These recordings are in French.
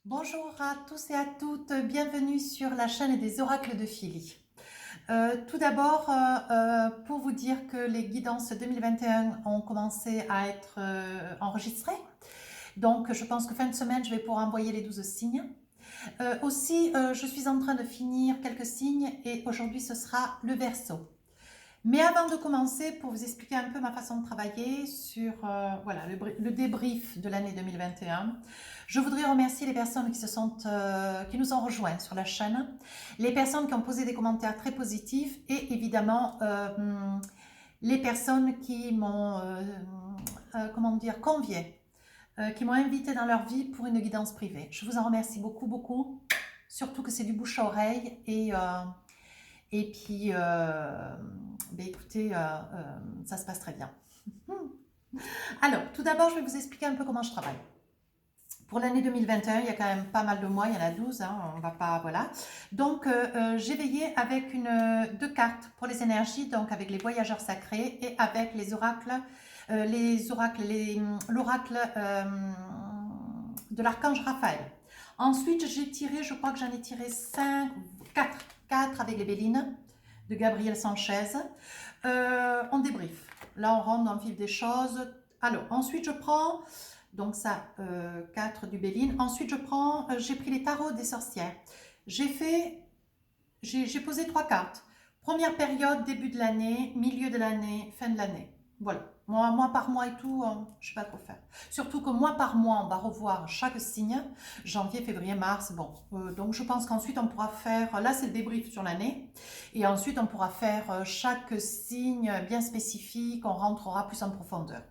Bonjour à tous et à toutes, bienvenue sur la chaîne des oracles de Philly. Tout d'abord, pour vous dire que les guidances 2021 ont commencé à être enregistrées. Donc, je pense que fin de semaine, je vais pouvoir envoyer les 12 signes. Aussi, je suis en train de finir quelques signes et aujourd'hui, ce sera le Verseau. Mais avant de commencer, pour vous expliquer un peu ma façon de travailler sur voilà, le débrief de l'année 2021, je voudrais remercier les personnes qui nous ont rejoints sur la chaîne, les personnes qui ont posé des commentaires très positifs et évidemment les personnes qui m'ont comment dire, convié, qui m'ont invité dans leur vie pour une guidance privée. Je vous en remercie beaucoup, beaucoup, surtout que c'est du bouche à oreille et puis, écoutez, ça se passe très bien. Alors, tout d'abord, je vais vous expliquer un peu comment je travaille. Pour l'année 2021, il y a quand même pas mal de mois, il y en a 12, hein, on va pas, voilà. Donc, j'ai veillé avec deux cartes pour les énergies, donc avec les voyageurs sacrés et avec les oracles, l'oracle de l'archange Raphaël. Ensuite, j'ai tiré, je crois que j'en ai tiré 4 avec les Bélines de Gabriel Sanchez. On débrief. Là, on rentre dans le vif des choses. Alors, ensuite, je prends, donc ça, 4 du Béline. Ensuite, j'ai pris les tarots des sorcières. J'ai posé 3 cartes. Première période, début de l'année, milieu de l'année, fin de l'année. Voilà. Mois par mois et tout, je ne sais pas trop faire. Surtout que mois par mois, on va revoir chaque signe. Janvier, février, mars. Bon, donc je pense qu'ensuite, on pourra faire... Là, c'est le débrief sur l'année. Et ensuite, on pourra faire chaque signe bien spécifique. On rentrera plus en profondeur.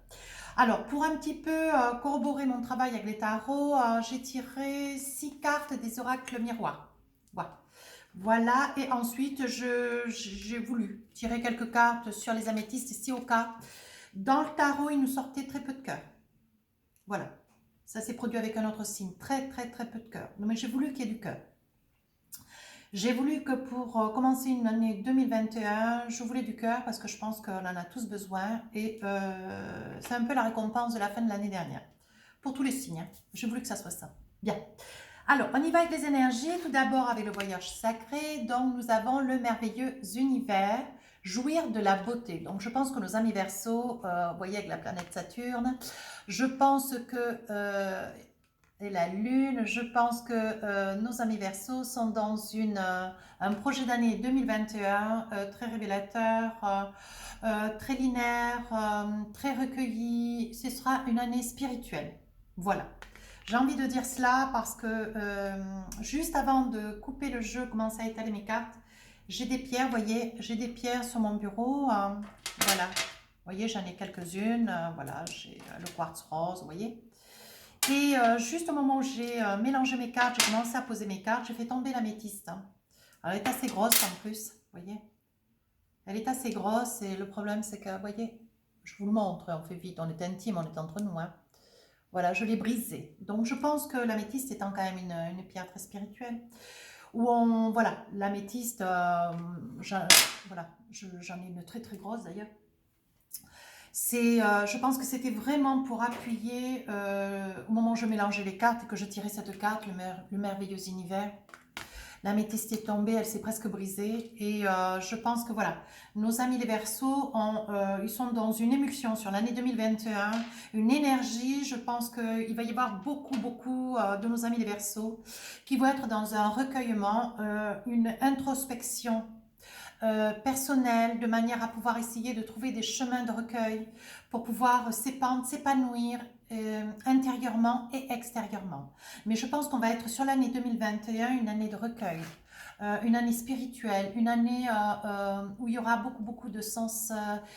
Alors, pour un petit peu corroborer mon travail avec les tarots, j'ai tiré 6 cartes des oracles miroirs. Voilà. Voilà, et ensuite j'ai voulu tirer quelques cartes sur les améthystes si au cas. Dans le tarot, il nous sortait très peu de cœur. Voilà, ça s'est produit avec un autre signe, très très très peu de cœur. Mais j'ai voulu qu'il y ait du cœur. J'ai voulu que pour commencer une année 2021, je voulais du cœur parce que je pense qu'on en a tous besoin et c'est un peu la récompense de la fin de l'année dernière. Pour tous les signes, hein. J'ai voulu que ça soit ça. Bien. Alors, on y va avec les énergies. Tout d'abord avec le voyage sacré. Donc, nous avons le merveilleux univers, jouir de la beauté. Donc, je pense que nos amis Verseaux, vous voyez avec la planète Saturne, je pense que, et la Lune, je pense que nos amis Verseaux sont dans un projet d'année 2021 très révélateur, très linéaire, très recueilli. Ce sera une année spirituelle. Voilà. J'ai envie de dire cela parce que juste avant de couper le jeu, commencer à étaler mes cartes, j'ai des pierres, vous voyez, j'ai des pierres sur mon bureau, voilà, vous voyez, j'en ai quelques-unes, voilà, j'ai le quartz rose, vous voyez. Et juste au moment où j'ai mélangé mes cartes, j'ai commencé à poser mes cartes, j'ai fait tomber l'améthyste. Alors, elle est assez grosse en plus, vous voyez. Elle est assez grosse et le problème c'est que, vous voyez, je vous le montre, on fait vite, on est intime, on est entre nous, hein. Voilà, je l'ai brisée. Donc, je pense que l'améthyste étant quand même une pierre très spirituelle. Voilà, l'améthyste, voilà, j'en ai une très très grosse d'ailleurs. Je pense que c'était vraiment pour appuyer au moment où je mélangeais les cartes et que je tirais cette carte, le merveilleux univers. L'améthyste est tombée, elle s'est presque brisée et je pense que voilà, nos amis les Verseaux, ils sont dans une émulsion sur l'année 2021, une énergie, je pense qu'il va y avoir beaucoup de nos amis les Verseaux qui vont être dans un recueillement, une introspection personnelle, de manière à pouvoir essayer de trouver des chemins de recueil pour pouvoir s'épandre, s'épanouir intérieurement et extérieurement. Mais je pense qu'on va être sur l'année 2021, une année de recueil, une année spirituelle, une année où il y aura beaucoup de sens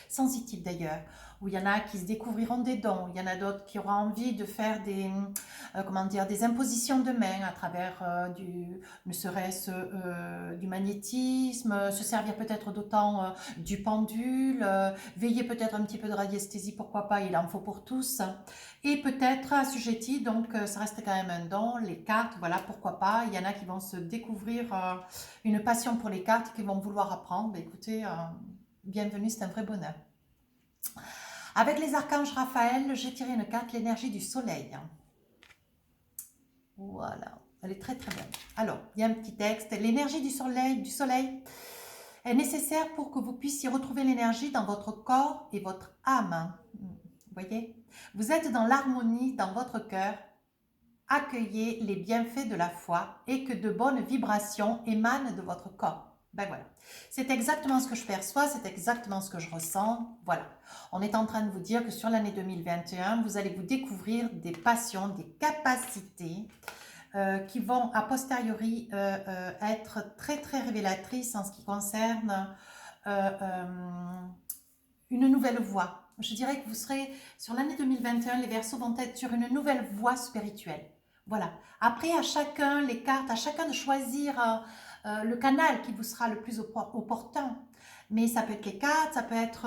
sensitifs d'ailleurs, où il y en a qui se découvriront des dons, il y en a d'autres qui auront envie de faire comment dire, des impositions de main à travers ne serait-ce du magnétisme, se servir peut-être d'autant du pendule, veiller peut-être un petit peu de radiesthésie, pourquoi pas, il en faut pour tous. Et peut-être assujetti, donc ça reste quand même un don, les cartes, voilà, pourquoi pas. Il y en a qui vont se découvrir une passion pour les cartes, qui vont vouloir apprendre. Ben, écoutez, bienvenue, c'est un vrai bonheur. Avec les archanges Raphaël, j'ai tiré une carte, l'énergie du soleil. Voilà. Elle est très très bonne. Alors, il y a un petit texte. L'énergie du soleil est nécessaire pour que vous puissiez retrouver l'énergie dans votre corps et votre âme. Vous voyez? Vous êtes dans l'harmonie dans votre cœur. Accueillez les bienfaits de la foi et que de bonnes vibrations émanent de votre corps. Ben voilà, c'est exactement ce que je perçois, c'est exactement ce que je ressens. Voilà, on est en train de vous dire que sur l'année 2021, vous allez vous découvrir des passions, des capacités qui vont a posteriori être très très révélatrices en ce qui concerne une nouvelle voie. Je dirais que vous serez, sur l'année 2021, les Verseaux vont être sur une nouvelle voie spirituelle. Voilà. Après, à chacun, les cartes, à chacun de choisir le canal qui vous sera le plus opportun. Mais ça peut être les cartes, ça peut être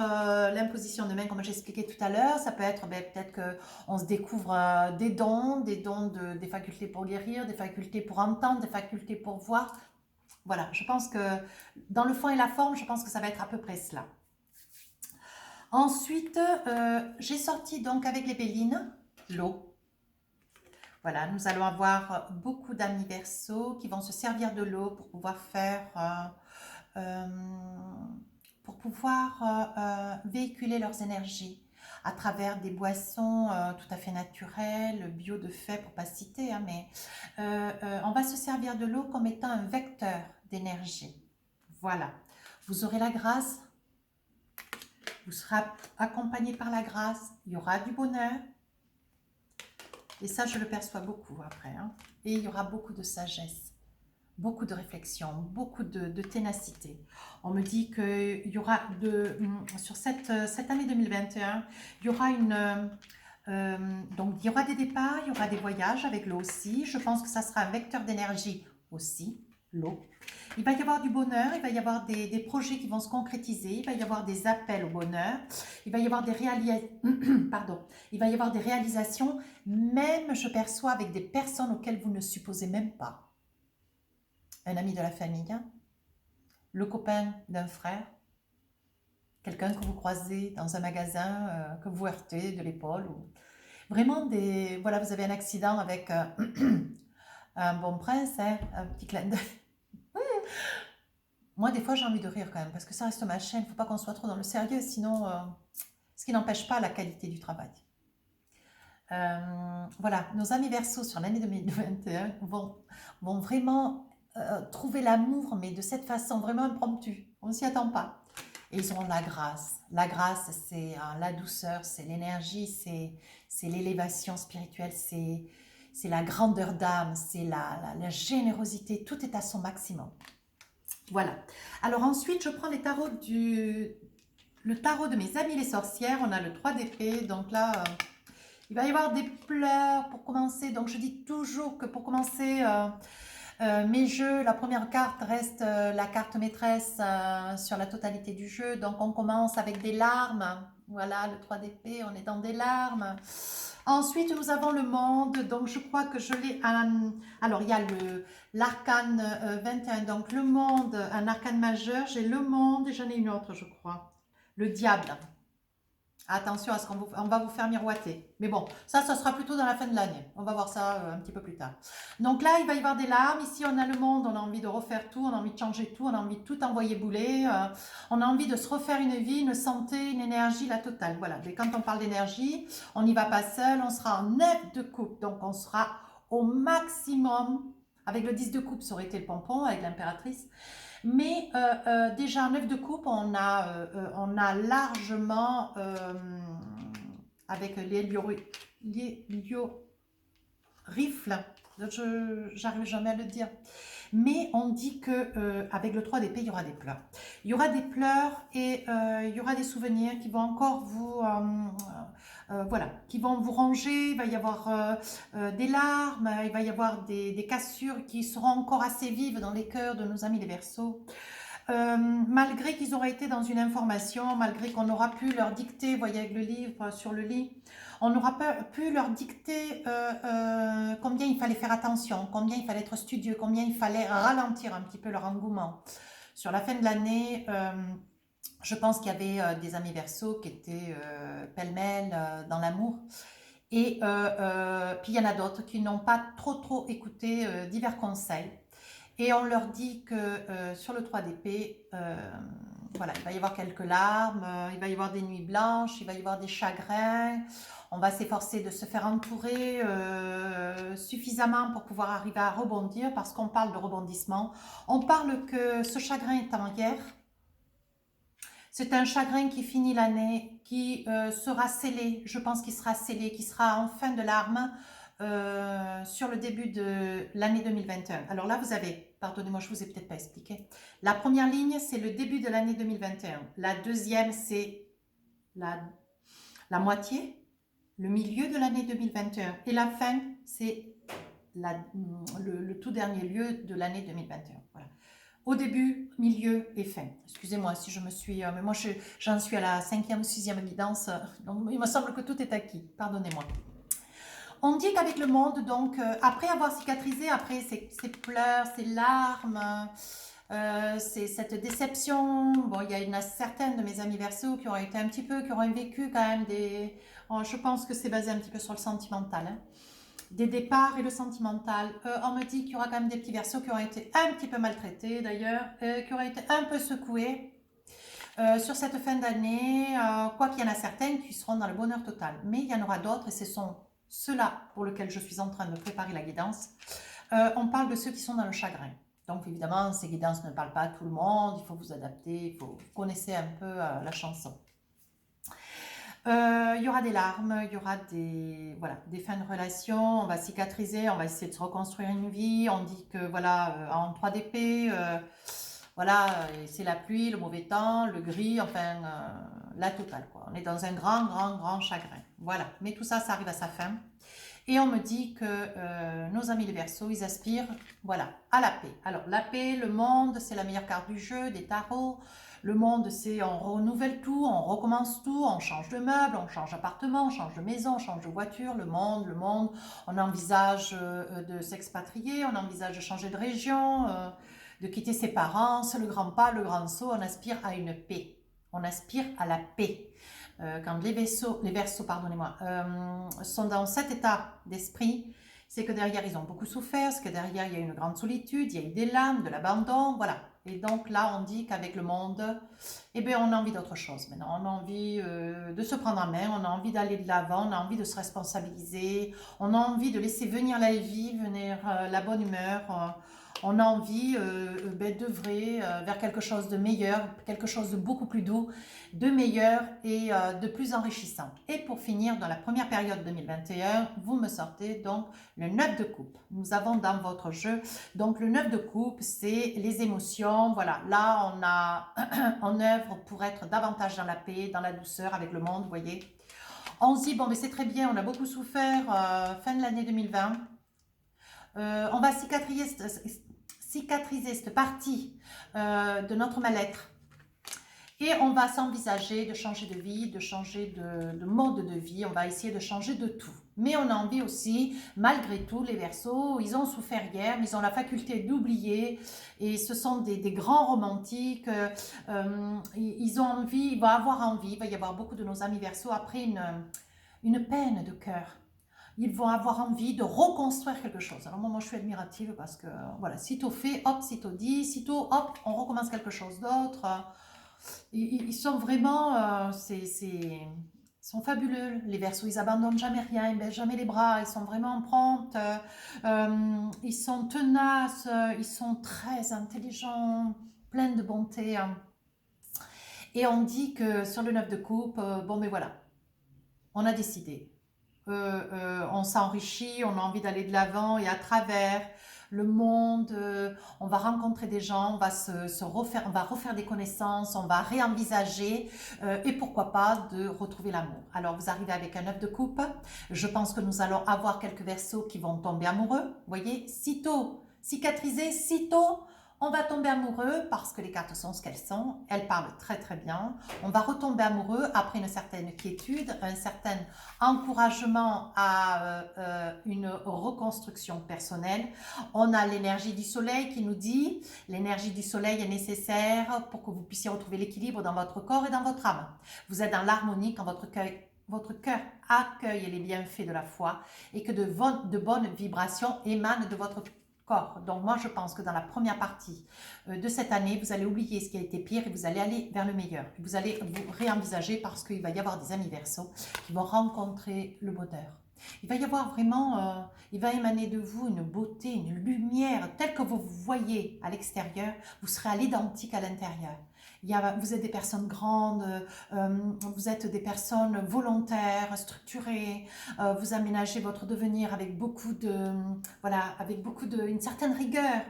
l'imposition de main, comme j'ai expliqué tout à l'heure. Ça peut être peut-être qu'on se découvre des dons des facultés pour guérir, des facultés pour entendre, des facultés pour voir. Voilà, je pense que dans le fond et la forme, je pense que ça va être à peu près cela. Ensuite, j'ai sorti donc avec les Bélines, l'eau. Voilà, nous allons avoir beaucoup d'amis Verseaux qui vont se servir de l'eau pour pouvoir véhiculer leurs énergies à travers des boissons tout à fait naturelles, bio de fait pour ne pas citer, hein, mais on va se servir de l'eau comme étant un vecteur d'énergie. Voilà, vous aurez la grâce, vous serez accompagné par la grâce, il y aura du bonheur. Et ça, je le perçois beaucoup après. Hein. Et il y aura beaucoup de sagesse, beaucoup de réflexion, beaucoup de ténacité. On me dit qu'il y aura, sur cette année 2021, il y aura donc il y aura des départs, il y aura des voyages avec l'eau aussi. Je pense que ça sera un vecteur d'énergie aussi, l'eau. Il va y avoir du bonheur, il va y avoir des projets qui vont se concrétiser, il va y avoir des appels au bonheur, il va y avoir des réalisations, même je perçois avec des personnes auxquelles vous ne supposez même pas. Un ami de la famille, hein, le copain d'un frère, quelqu'un que vous croisez dans un magasin, que vous heurtez de l'épaule. Vraiment, voilà, vous avez un accident avec un bon prince, hein, un petit clin d'œil. Moi, des fois, j'ai envie de rire quand même, parce que ça reste ma chaîne, il ne faut pas qu'on soit trop dans le sérieux, sinon, ce qui n'empêche pas la qualité du travail. Voilà, nos amis Verseaux sur l'année 2021 vont vraiment trouver l'amour, mais de cette façon vraiment impromptue, on ne s'y attend pas. Et ils auront la grâce. La grâce, c'est la douceur, c'est l'énergie, c'est l'élévation spirituelle, c'est la grandeur d'âme, c'est la générosité, tout est à son maximum. Voilà. Alors ensuite, je prends le tarot de mes amis les sorcières. On a le 3 d'épée. Donc là, il va y avoir des pleurs pour commencer. Donc je dis toujours que pour commencer mes jeux, la première carte reste la carte maîtresse sur la totalité du jeu. Donc on commence avec des larmes. Voilà, le 3 d'épée, on est dans des larmes. Ensuite, nous avons le monde, donc je crois que je l'ai... alors, il y a l'arcane 21, donc le monde, un arcane majeur, j'ai le monde et j'en ai une autre, je crois. Le diable. Attention à ce qu'on va vous faire miroiter. Mais bon, ça sera plutôt dans la fin de l'année. On va voir ça un petit peu plus tard. Donc là, il va y avoir des larmes. Ici, on a le monde. On a envie de refaire tout. On a envie de changer tout. On a envie de tout envoyer bouler. On a envie de se refaire une vie, une santé, une énergie, la totale. Voilà. Mais quand on parle d'énergie, on n'y va pas seul. On sera en 9 de coupe. Donc, on sera au maximum. Avec le 10 de coupe, ça aurait été le pompon avec l'impératrice. Mais déjà en 9 de coupe, on a largement, avec l'héliorifle, j'arrive jamais à le dire, mais on dit que avec le 3 d'épée, il y aura des pleurs. Il y aura des pleurs et il y aura des souvenirs qui vont encore vous... voilà, qui vont vous ranger, il va y avoir des larmes, il va y avoir des cassures qui seront encore assez vives dans les cœurs de nos amis les Verseaux. Malgré qu'ils auraient été dans une information, malgré qu'on aura pu leur dicter, vous voyez avec le livre sur le lit, on n'aura pas pu leur dicter combien il fallait faire attention, combien il fallait être studieux, combien il fallait ralentir un petit peu leur engouement. Sur la fin de l'année, je pense qu'il y avait des amis Verseaux qui étaient pêle-mêle dans l'amour Et puis il y en a d'autres qui n'ont pas trop écouté divers conseils. Et on leur dit que sur le 3 d'épée, voilà, il va y avoir quelques larmes, il va y avoir des nuits blanches, il va y avoir des chagrins. On va s'efforcer de se faire entourer suffisamment pour pouvoir arriver à rebondir, parce qu'on parle de rebondissement. On parle que ce chagrin est en guerre. C'est un chagrin qui finit l'année, qui sera scellé, je pense qu'il sera scellé, qui sera en fin de larmes sur le début de l'année 2021. Alors là, vous avez, pardonnez-moi, je ne vous ai peut-être pas expliqué. La première ligne, c'est le début de l'année 2021. La deuxième, c'est la moitié, le milieu de l'année 2021. Et la fin, c'est le tout dernier lieu de l'année 2021. Voilà. Au début, milieu et fin. Excusez-moi si je me suis... mais moi, j'en suis à la 5e ou 6e guidance. Donc, il me semble que tout est acquis. Pardonnez-moi. On dit qu'avec le monde, donc, après avoir cicatrisé, après ces pleurs, ces larmes, c'est cette déception. Bon, il y a certaines de mes amies Verseaux qui ont été un petit peu, qui ont vécu quand même des... Oh, je pense que c'est basé un petit peu sur le sentimental, hein. Des départs et le sentimental. On me dit qu'il y aura quand même des petits Verseaux qui ont été un petit peu maltraités d'ailleurs, qui auraient été un peu secoués sur cette fin d'année, quoi qu'il y en a certaines qui seront dans le bonheur total. Mais il y en aura d'autres et ce sont ceux-là pour lesquels je suis en train de préparer la guidance. On parle de ceux qui sont dans le chagrin. Donc évidemment, ces guidances ne parlent pas à tout le monde, il faut vous adapter, vous connaissez un peu la chanson. Il y aura des larmes, il y aura des fins de relation, on va cicatriser, on va essayer de se reconstruire une vie. On dit que voilà, en 3 d'épée, voilà, c'est la pluie, le mauvais temps, le gris, enfin la totale quoi. On est dans un grand chagrin. Voilà, mais tout ça, ça arrive à sa fin. Et on me dit que nos amis les Verseaux, ils aspirent, voilà, à la paix. Alors la paix, le monde, c'est la meilleure carte du jeu, des tarots. Le monde, c'est on renouvelle tout, on recommence tout, on change de meubles, on change d'appartement, on change de maison, on change de voiture. Le monde, on envisage de s'expatrier, on envisage de changer de région, de quitter ses parents. C'est le grand pas, le grand saut, on aspire à une paix. On aspire à la paix. Quand les Verseaux, pardonnez-moi, sont dans cet état d'esprit, c'est que derrière, ils ont beaucoup souffert, c'est que derrière, il y a une grande solitude, il y a eu des larmes, de l'abandon, voilà. Et donc là, on dit qu'avec le monde, eh bien, on a envie d'autre chose. Maintenant, on a envie de se prendre en main, on a envie d'aller de l'avant, on a envie de se responsabiliser, on a envie de laisser venir la vie, venir la bonne humeur. On a envie d'œuvrer vers quelque chose de meilleur, quelque chose de beaucoup plus doux, de meilleur et de plus enrichissant. Et pour finir, dans la première période 2021, vous me sortez donc le 9 de coupe. Nous avons dans votre jeu, donc le 9 de coupe, c'est les émotions. Voilà, là on a en œuvre pour être davantage dans la paix, dans la douceur avec le monde, vous voyez. On se dit, bon, mais c'est très bien, on a beaucoup souffert fin de l'année 2020. On va cicatriser cette partie de notre mal-être. Et on va s'envisager de changer de vie, de changer de mode de vie. On va essayer de changer de tout. Mais on a envie aussi, malgré tout, les Verseaux, ils ont souffert hier, mais ils ont la faculté d'oublier. Et ce sont des grands romantiques. Ils ont envie, ils vont avoir envie. Il va y avoir beaucoup de nos amis Verseaux après une peine de cœur. Ils vont avoir envie de reconstruire quelque chose. Alors moi je suis admirative parce que, voilà, sitôt fait, hop, sitôt dit, sitôt, hop, on recommence quelque chose d'autre. Ils sont vraiment, ils sont fabuleux. Les Verseaux, ils abandonnent jamais rien, ils baissent jamais les bras, ils sont vraiment promptes, ils sont tenaces, ils sont très intelligents, pleins de bonté. Et on dit que sur le 9 de coupe, bon mais voilà, on a décidé. On s'enrichit, on a envie d'aller de l'avant et à travers le monde, on va rencontrer des gens, on va on va refaire des connaissances, on va réenvisager et pourquoi pas de retrouver l'amour. Alors vous arrivez avec un 9 de coupe, je pense que nous allons avoir quelques Verseaux qui vont tomber amoureux, vous voyez, sitôt cicatrisé, sitôt on va tomber amoureux parce que les cartes sont ce qu'elles sont, elles parlent très très bien. On va retomber amoureux après une certaine quiétude, un certain encouragement à une reconstruction personnelle. On a l'énergie du soleil qui nous dit, l'énergie du soleil est nécessaire pour que vous puissiez retrouver l'équilibre dans votre corps et dans votre âme. Vous êtes dans l'harmonie quand votre votre cœur accueille les bienfaits de la foi et que de bonnes vibrations émanent de votre corps. Donc moi je pense que dans la première partie de cette année, vous allez oublier ce qui a été pire et vous allez aller vers le meilleur. Vous allez vous réenvisager parce qu'il va y avoir des amis Verseaux qui vont rencontrer le bonheur. Il va y avoir vraiment, il va émaner de vous une beauté, une lumière telle que vous voyez à l'extérieur, vous serez à l'identique à l'intérieur. Vous êtes des personnes grandes, vous êtes des personnes volontaires, structurées, vous aménagez votre devenir avec beaucoup de, voilà, avec une certaine rigueur,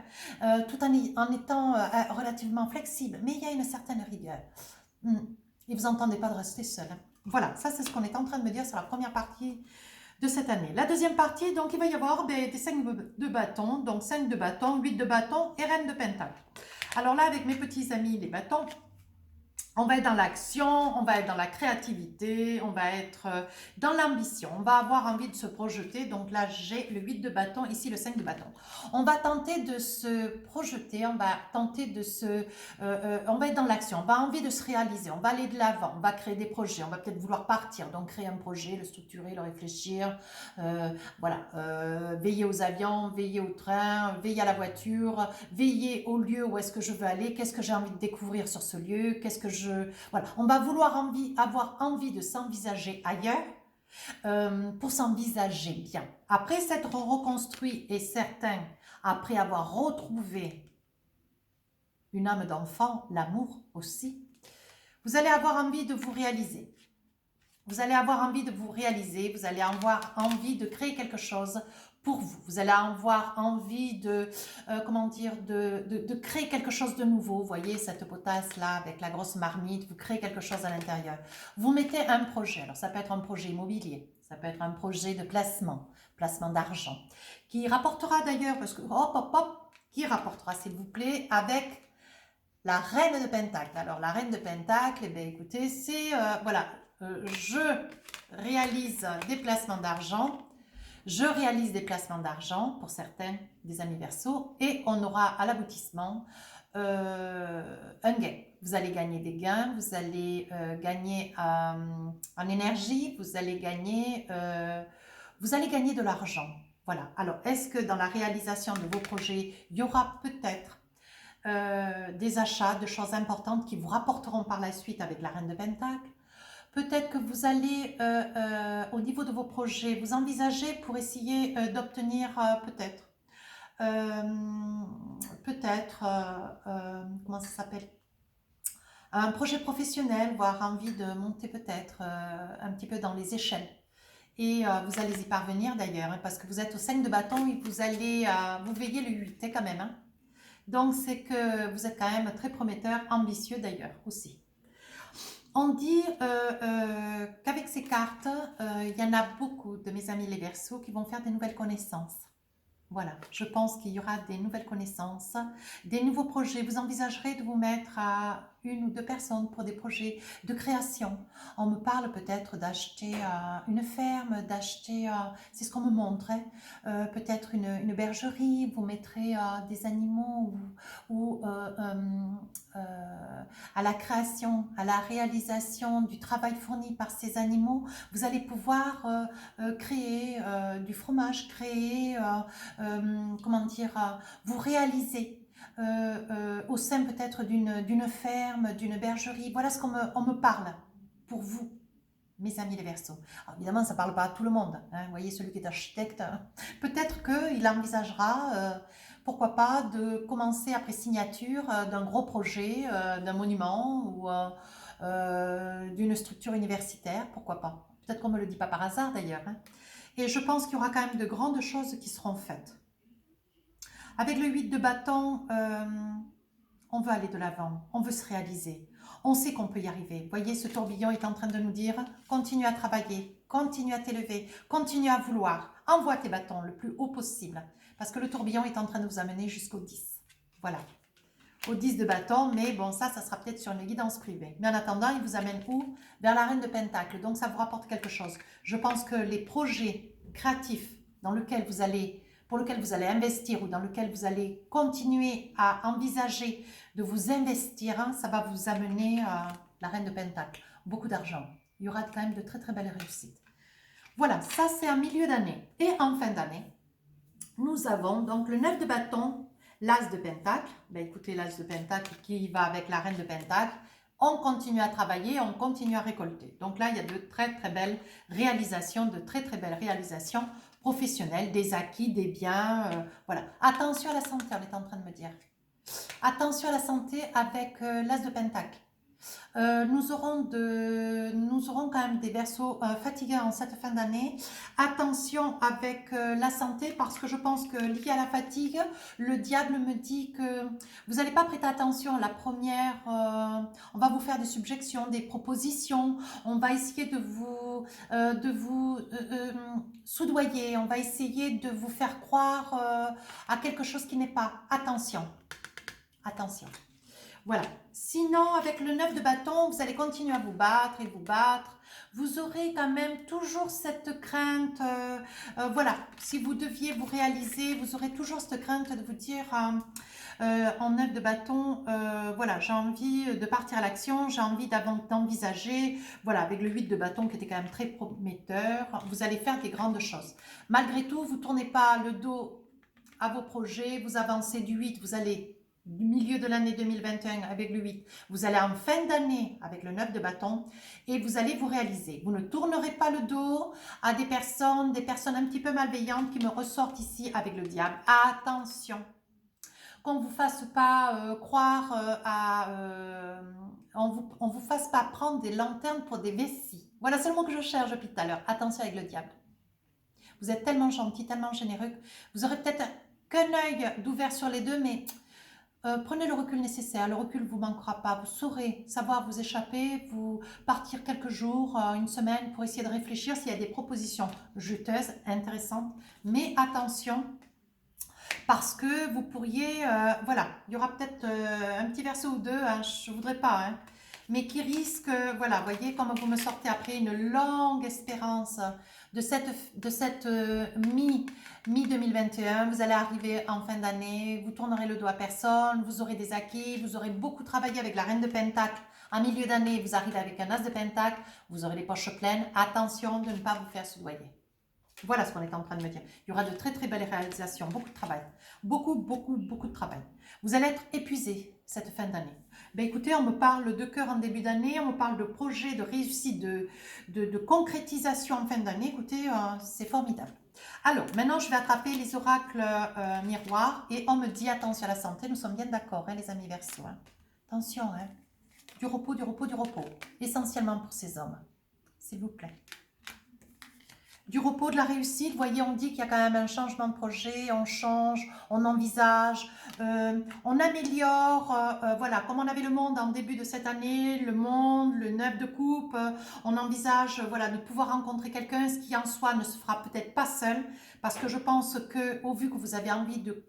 tout en étant relativement flexible, mais il y a une certaine rigueur. Et vous n'entendez pas de rester seul. Voilà, ça c'est ce qu'on est en train de me dire sur la première partie de cette année. La deuxième partie, donc il va y avoir des 5 de bâtons, donc 5 de bâtons, 8 de bâtons et reine de pentacle. Alors là, avec mes petits amis les bâtons, on va être dans l'action, on va être dans la créativité, on va être dans l'ambition, on va avoir envie de se projeter. Donc là, j'ai le 8 de bâton, ici le 5 de bâton. On va tenter de se projeter, on va tenter de on va être dans l'action, on va avoir envie de se réaliser, on va aller de l'avant, on va créer des projets, on va peut-être vouloir partir, donc créer un projet, le structurer, le réfléchir, voilà, veiller aux avions, veiller au train, veiller à la voiture, veiller au lieu où est-ce que je veux aller, qu'est-ce que j'ai envie de découvrir sur ce lieu, qu'est-ce que voilà, on va vouloir avoir envie de s'envisager ailleurs pour s'envisager bien. Après s'être reconstruit et certain, après avoir retrouvé une âme d'enfant, l'amour aussi, vous allez avoir envie de vous réaliser. Vous allez avoir envie de vous réaliser, vous allez avoir envie de créer quelque chose pour vous. Vous allez avoir envie de, comment dire, de créer quelque chose de nouveau. Vous voyez cette potasse là avec la grosse marmite, vous créez quelque chose à l'intérieur. Vous mettez un projet, alors ça peut être un projet immobilier, ça peut être un projet de placement d'argent, qui rapportera d'ailleurs, parce que qui rapportera s'il vous plaît avec la reine de Pentacle. Alors la reine de Pentacle, eh bien, écoutez, c'est, voilà, je réalise des placements d'argent, je réalise des placements d'argent pour certains des amis Verseaux et on aura à l'aboutissement un gain. Vous allez gagner des gains, vous allez gagner en énergie, vous allez gagner de l'argent. Voilà. Alors, est-ce que dans la réalisation de vos projets, il y aura peut-être des achats de choses importantes qui vous rapporteront par la suite avec la reine de Pentacle? Peut-être que vous allez, au niveau de vos projets, vous envisager pour essayer d'obtenir comment ça s'appelle? Un projet professionnel, voire envie de monter peut-être un petit peu dans les échelles. Et vous allez y parvenir d'ailleurs, hein, parce que vous êtes au 5 de bâton et vous allez, vous veillez le 8 quand même. Hein. Donc c'est que vous êtes quand même très prometteur, ambitieux d'ailleurs aussi. On dit qu'avec ces cartes, il y en a beaucoup de mes amis les Verseaux qui vont faire des nouvelles connaissances. Voilà, je pense qu'il y aura des nouvelles connaissances, des nouveaux projets. Vous envisagerez de vous mettre à 1 ou 2 personnes pour des projets de création. On me parle peut-être d'acheter une ferme, d'acheter, c'est ce qu'on me montre, hein, peut-être une bergerie, vous mettrez des animaux ou à la création, à la réalisation du travail fourni par ces animaux. Vous allez pouvoir créer du fromage, créer... comment dire, vous réaliser au sein peut-être d'une ferme, d'une bergerie. Voilà ce qu'on me parle pour vous, mes amis les Verseaux. Alors, évidemment, ça ne parle pas à tout le monde. Hein. Vous voyez, celui qui est architecte, peut-être qu'il envisagera, pourquoi pas, de commencer après signature d'un gros projet, d'un monument ou d'une structure universitaire, pourquoi pas. Peut-être qu'on ne me le dit pas par hasard d'ailleurs. Hein. Et je pense qu'il y aura quand même de grandes choses qui seront faites. Avec le 8 de bâton, on veut aller de l'avant, on veut se réaliser. On sait qu'on peut y arriver. Vous voyez, ce tourbillon est en train de nous dire, continue à travailler, continue à t'élever, continue à vouloir. Envoie tes bâtons le plus haut possible. Parce que le tourbillon est en train de vous amener jusqu'au 10. Voilà. Au 10 de bâton, mais bon, ça sera peut-être sur une guidance privée. Mais en attendant, il vous amène où? Vers la reine de Pentacle. Donc, ça vous rapporte quelque chose. Je pense que les projets créatifs pour lesquels vous allez investir ou dans lesquels vous allez continuer à envisager de vous investir, hein, ça va vous amener à la reine de Pentacle. Beaucoup d'argent. il y aura quand même de très très belles réussites. Voilà, ça c'est en milieu d'année. Et en fin d'année, nous avons donc le 9 de bâton, l'as de pentacle. Ben, écoutez, l'as de pentacle qui va avec la reine de pentacle. On continue à travailler, on continue à récolter. Donc là, il y a de très très belles réalisations, de très très belles réalisations professionnelles, des acquis, des biens. Voilà. Attention à la santé, on est en train de me dire. Attention à la santé avec l'as de pentacle. Nous aurons quand même des verseaux fatigués en cette fin d'année. Attention avec la santé parce que je pense que lié à la fatigue, le diable me dit que vous n'allez pas prêter attention. La première, on va vous faire des subjections, des propositions, on va essayer de vous soudoyer, on va essayer de vous faire croire à quelque chose qui n'est pas. Attention, attention. Voilà. Sinon, avec le 9 de bâton, vous allez continuer à vous battre et vous battre. Vous aurez quand même toujours cette crainte. Voilà, si vous deviez vous réaliser, vous aurez toujours cette crainte de vous dire en 9 de bâton, voilà, j'ai envie de partir à l'action, j'ai envie d'envisager. Voilà, avec le 8 de bâton qui était quand même très prometteur, vous allez faire des grandes choses. Malgré tout, vous ne tournez pas le dos à vos projets, vous avancez du 8, vous allez du milieu de l'année 2021 avec le 8, vous allez en fin d'année avec le 9 de bâton et vous allez vous réaliser. Vous ne tournerez pas le dos à des personnes un petit peu malveillantes qui me ressortent ici avec le diable. Attention, qu'on ne vous fasse pas croire on vous fasse pas prendre des lanternes pour des vessies. Voilà, c'est le mot que je cherche depuis tout à l'heure. Attention avec le diable. Vous êtes tellement gentil, tellement généreux. Vous aurez peut-être qu'un œil d'ouvert sur les deux, mais prenez le recul nécessaire. Le recul ne vous manquera pas. Vous saurez savoir vous échapper, vous partir quelques jours, une semaine pour essayer de réfléchir s'il y a des propositions juteuses, intéressantes. Mais attention, parce que vous pourriez, voilà, il y aura peut-être un petit verset ou deux, hein, je ne voudrais pas, hein, mais qui risque, voilà, voyez comme vous me sortez après une longue espérance de cette mi-2021, vous allez arriver en fin d'année, vous tournerez le dos à personne, vous aurez des acquis, vous aurez beaucoup travaillé avec la reine de pentacle. En milieu d'année, vous arrivez avec un as de pentacle, vous aurez les poches pleines. Attention de ne pas vous faire soudoyer. Voilà ce qu'on est en train de me dire. Il y aura de très très belles réalisations, beaucoup de travail. Beaucoup de travail. Vous allez être épuisé cette fin d'année. Ben écoutez, on me parle de cœur en début d'année, on me parle de projets, de réussite, de concrétisation en fin d'année. Écoutez, c'est formidable. Alors, maintenant, je vais attraper les oracles miroirs et on me dit attention à la santé. Nous sommes bien d'accord, hein, les amis Verseaux. Hein. Attention, hein. Du repos, du repos, du repos. Essentiellement pour ces hommes. S'il vous plaît. Du repos, de la réussite, vous voyez, on dit qu'il y a quand même un changement de projet, on change, on envisage, on améliore, voilà, comme on avait le monde en début de cette année, le monde, le 9 de coupe, on envisage, voilà, de pouvoir rencontrer quelqu'un, ce qui en soi ne se fera peut-être pas seul, parce que je pense que, au vu que vous avez envie de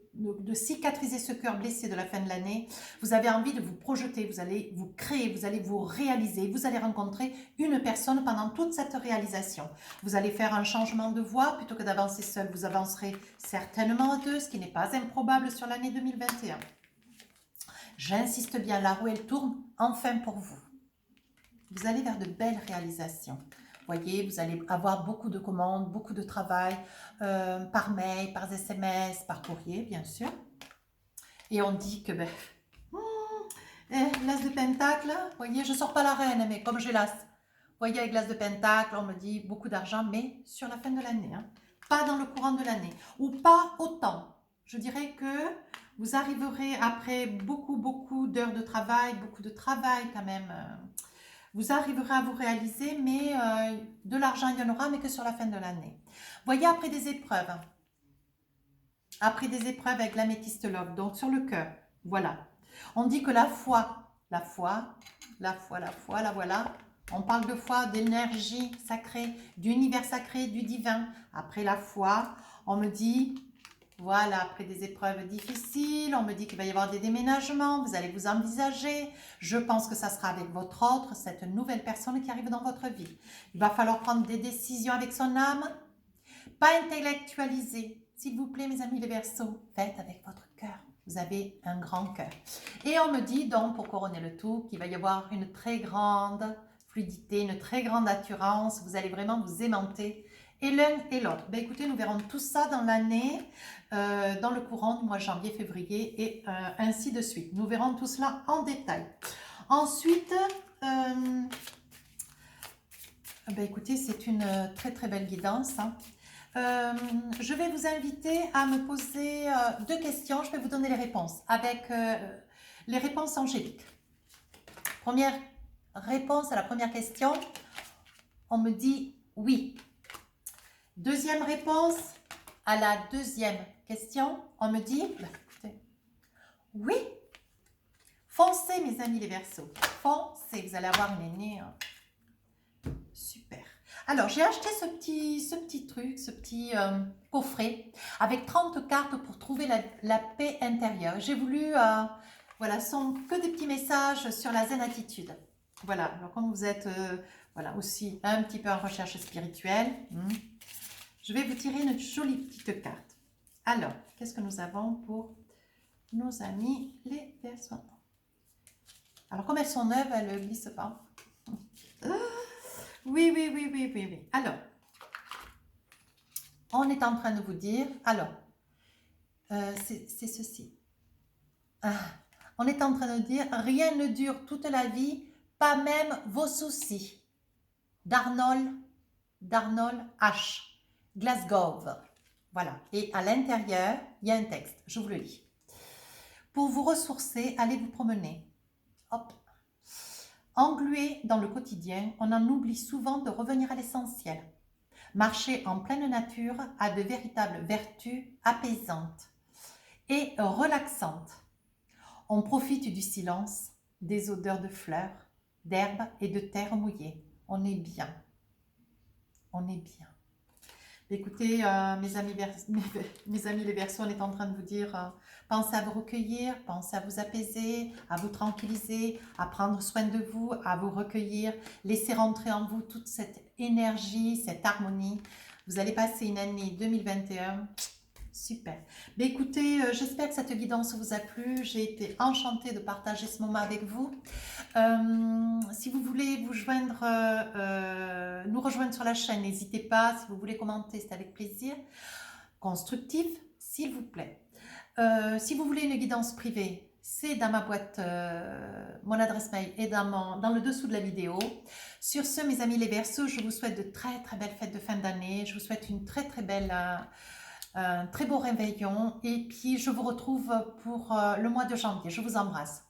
cicatriser ce cœur blessé de la fin de l'année, vous avez envie de vous projeter, vous allez vous créer, vous allez vous réaliser, vous allez rencontrer une personne pendant toute cette réalisation. Vous allez faire un changement de voie, plutôt que d'avancer seul, vous avancerez certainement à deux, ce qui n'est pas improbable sur l'année 2021. J'insiste bien, la roue elle tourne enfin pour vous. Vous allez vers de belles réalisations. Vous voyez, vous allez avoir beaucoup de commandes, beaucoup de travail, par mail, par SMS, par courrier, bien sûr. Et on dit que, ben, l'as de pentacle, vous voyez, je ne sors pas la reine, mais comme j'ai l'as, vous voyez, avec l'as de pentacle, on me dit beaucoup d'argent, mais sur la fin de l'année, hein, pas dans le courant de l'année, ou pas autant. Je dirais que vous arriverez après beaucoup d'heures de travail, beaucoup de travail quand même, vous arriverez à vous réaliser, mais de l'argent, il y en aura, mais que sur la fin de l'année. Voyez, après des épreuves avec l'améthyste love, donc sur le cœur, voilà. On dit que la foi, la voilà. On parle de foi, d'énergie sacrée, d'univers sacré, du divin. Après la foi, on me dit... Voilà, après des épreuves difficiles, on me dit qu'il va y avoir des déménagements, vous allez vous envisager. Je pense que ça sera avec votre autre, cette nouvelle personne qui arrive dans votre vie. Il va falloir prendre des décisions avec son âme, pas intellectualiser. S'il vous plaît, mes amis les Verseaux, faites avec votre cœur. Vous avez un grand cœur. Et on me dit donc, pour couronner le tout, qu'il va y avoir une très grande fluidité, une très grande assurance. Vous allez vraiment vous aimanter et l'un et l'autre. Ben, écoutez, nous verrons tout ça dans l'année, dans le courant du mois de janvier, février et ainsi de suite. Nous verrons tout cela en détail. Ensuite, ben, écoutez, c'est une très très belle guidance. Hein. Je vais vous inviter à me poser 2 questions. Je vais vous donner les réponses avec les réponses angéliques. Première réponse à la première question, on me dit oui. Deuxième réponse à la deuxième question, on me dit oui. Foncez mes amis les Verseaux, foncez, vous allez avoir une année super. Alors j'ai acheté ce petit truc, ce petit coffret avec 30 cartes pour trouver la paix intérieure. J'ai voulu, voilà, ce sont que des petits messages sur la zen attitude. Voilà, alors comme vous êtes voilà, aussi un petit peu en recherche spirituelle, je vais vous tirer une jolie petite carte. Alors, qu'est-ce que nous avons pour nos amis les Verseaux? Alors, comme elles sont neuves, elles ne glissent pas. Oui. Alors, on est en train de vous dire, alors, c'est ceci. On est en train de dire, rien ne dure toute la vie, pas même vos soucis. D'Arnold H. Glasgow. Voilà. Et à l'intérieur, il y a un texte. Je vous le lis. Pour vous ressourcer, allez vous promener. Hop. Englué dans le quotidien, on en oublie souvent de revenir à l'essentiel. Marcher en pleine nature a de véritables vertus apaisantes et relaxantes. On profite du silence, des odeurs de fleurs, d'herbes et de terre mouillée. On est bien. On est bien. Écoutez, mes amis les Verseaux, on est en train de vous dire, pensez à vous recueillir, pensez à vous apaiser, à vous tranquilliser, à prendre soin de vous, à vous recueillir. Laissez rentrer en vous toute cette énergie, cette harmonie. Vous allez passer une année 2021 super. Mais écoutez, j'espère que cette guidance vous a plu. J'ai été enchantée de partager ce moment avec vous. Si vous voulez vous joindre, nous rejoindre sur la chaîne, n'hésitez pas. Si vous voulez commenter, c'est avec plaisir. Constructif, s'il vous plaît. Si vous voulez une guidance privée, c'est dans ma boîte, mon adresse mail est dans le dessous de la vidéo. Sur ce, mes amis les Verseaux, je vous souhaite de très très belles fêtes de fin d'année. Je vous souhaite une très très belle... un très beau réveillon et puis je vous retrouve pour le mois de janvier. Je vous embrasse.